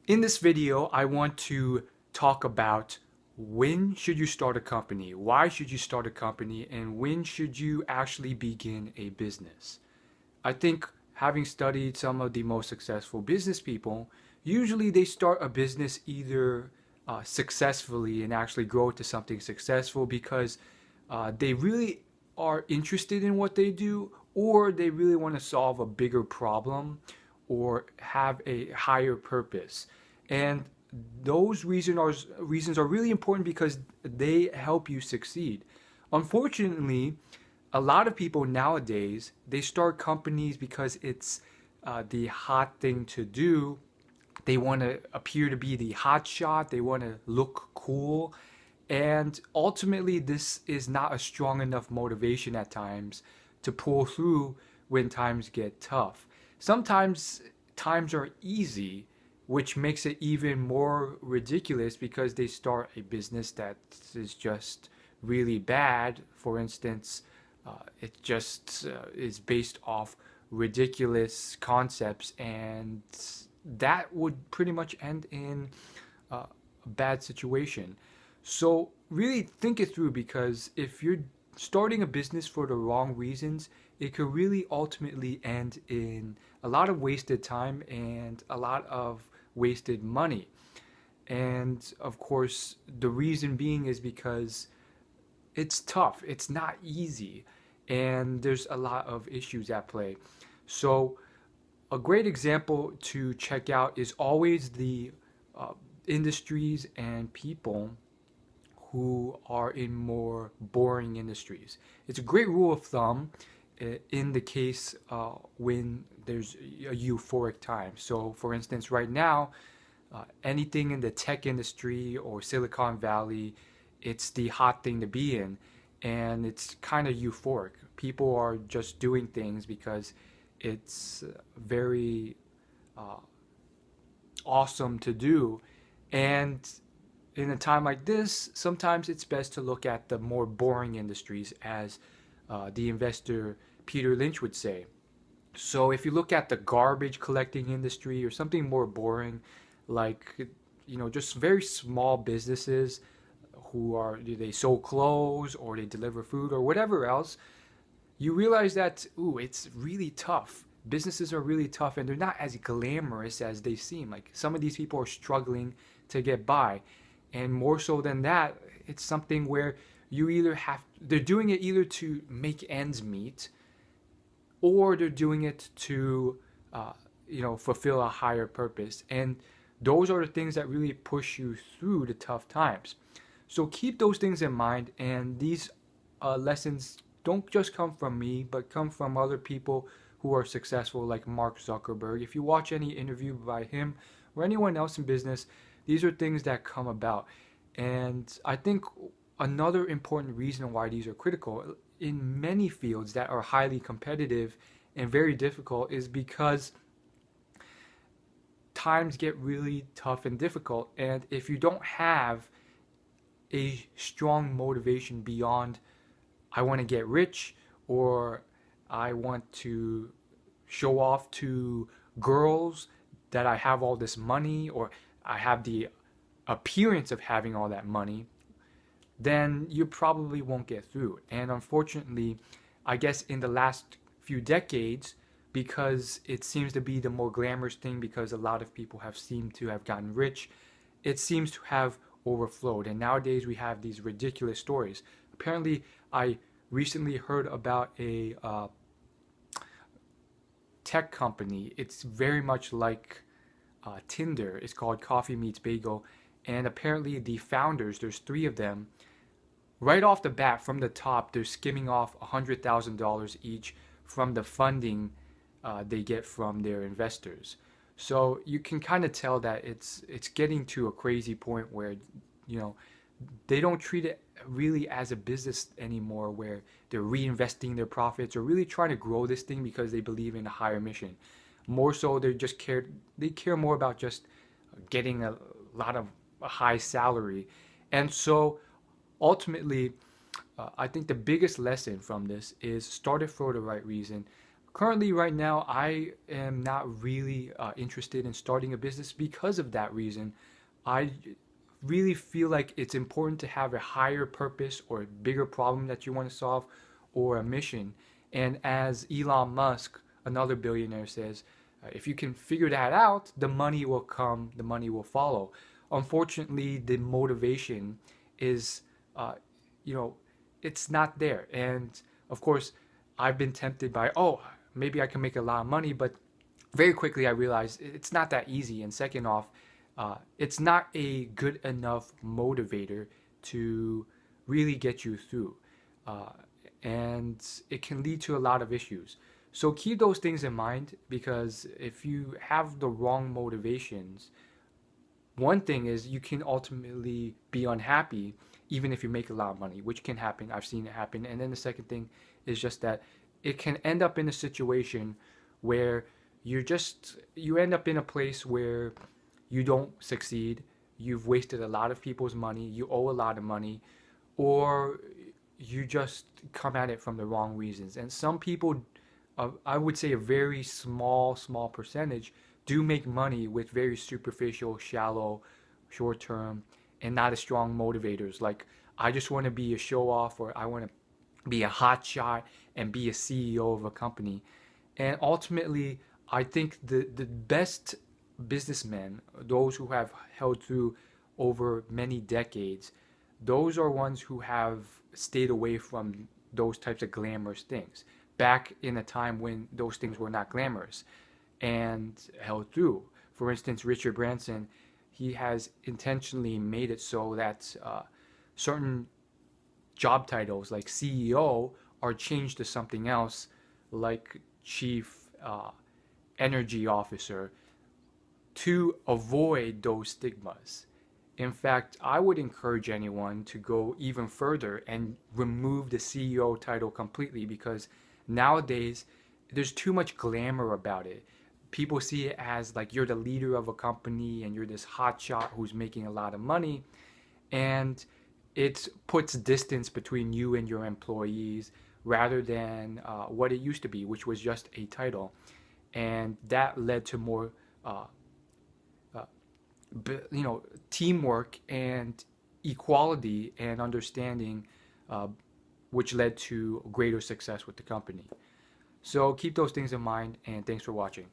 In this video, I want to talk about when should you start a company, why should you start a company, and when should you actually begin a business. I think having studied some of the most successful business people, usually they start a business either successfully and actually grow to something successful because they really are interested in what they do, or they really want to solve a bigger problem or have a higher purpose. And those reasons are really important because they help you succeed. Unfortunately, a lot of people nowadays they start companies because it's the hot thing to do. They want to appear to be the hot shot. They want to look cool, and ultimately, this is not a strong enough motivation at times to pull through when times get tough. Sometimes times are easy, which makes it even more ridiculous because they start a business that is just really bad. For instance, it just is based off ridiculous concepts, and that would pretty much end in a bad situation. So, really think it through because if you're starting a business for the wrong reasons, it could really ultimately end in a lot of wasted time and a lot of wasted money. And of course, the reason being is because it's tough, it's not easy, and there's a lot of issues at play. So, a great example to check out is always the uh, industries and people who are in more boring industries. It's a great rule of thumb in the case when there's a euphoric time. So, for instance, right now, anything in the tech industry or Silicon Valley, it's the hot thing to be in, and it's kind of euphoric. People are just doing things because it's very uh, awesome to do. And in a time like this, sometimes it's best to look at the more boring industries, as the investor Peter Lynch would say. So if you look at the garbage collecting industry or something more boring, like just very small businesses who are they sew clothes or they deliver food or whatever else, you realize that it's really tough. Businesses are really tough and they're not as glamorous as they seem. Like some of these people are struggling to get by. And more so than that, it's something where you either have they're doing it either to make ends meet or they're doing it to fulfill a higher purpose. And those are the things that really push you through the tough times. So keep those things in mind, and these lessons don't just come from me, but come from other people who are successful, like Mark Zuckerberg. If you watch any interview by him or anyone else in business, these are things that come about. And I think another important reason why these are critical in many fields that are highly competitive and very difficult is because times get really tough and difficult. And if you don't have a strong motivation beyond, I want to get rich, or I want to show off to girls that I have all this money, or I have the appearance of having all that money, then you probably won't get through. And unfortunately, I guess in the last few decades, because it seems to be the more glamorous thing, because a lot of people have seemed to have gotten rich, it seems to have overflowed. And nowadays we have these ridiculous stories. Apparently, I recently heard about a tech company. It's very much like Tinder. It's called Coffee Meets Bagel. And apparently, the founders, there's three of them, right off the bat, from the top, they're skimming off $100,000 each from the funding they get from their investors. So you can kind of tell that it's getting to a crazy point where you know they don't treat it really as a business anymore, where they're reinvesting their profits or really trying to grow this thing because they believe in a higher mission. More so, they care more about just getting a lot of a high salary, and so ultimately, I think the biggest lesson from this is start it for the right reason. currently, right now, I am not really interested in starting a business because of that reason. I really feel like it's important to have a higher purpose or a bigger problem that you want to solve or a mission. And as Elon Musk, another billionaire, says, if you can figure that out, the money will come, the money will follow. Unfortunately, the motivation is, uh, you know, it's not there. And of course, I've been tempted by, oh, maybe I can make a lot of money, but very quickly I realized it's not that easy. And second off, it's not a good enough motivator to really get you through. Uh, and it can lead to a lot of issues. So keep those things in mind, because if you have the wrong motivations, one thing is you can ultimately be unhappy even if you make a lot of money, which can happen. I've seen it happen. And then the second thing is just that it can end up in a situation where you end up in a place where you don't succeed, you've wasted a lot of people's money, you owe a lot of money, or you just come at it from the wrong reasons. And some people, I would say a very small percentage, do make money with very superficial, shallow, short term, and not as strong motivators. Like, I just want to be a show off, or I want to be a hot shot and be a CEO of a company. And ultimately, I think the best businessmen, those who have held through over many decades, those are ones who have stayed away from those types of glamorous things back in a time when those things were not glamorous, and held through. For instance, Richard Branson, he has intentionally made it so that certain job titles like CEO are changed to something else, like chief energy officer, to avoid those stigmas. In fact, I would encourage anyone to go even further and remove the CEO title completely, because nowadays there's too much glamour about it. People see it as like you're the leader of a company and you're this hotshot who's making a lot of money, and it puts distance between you and your employees rather than what it used to be, which was just a title. And that led to more uh, uh, teamwork and equality and understanding, uh, which led to greater success with the company. So keep those things in mind, and thanks for watching.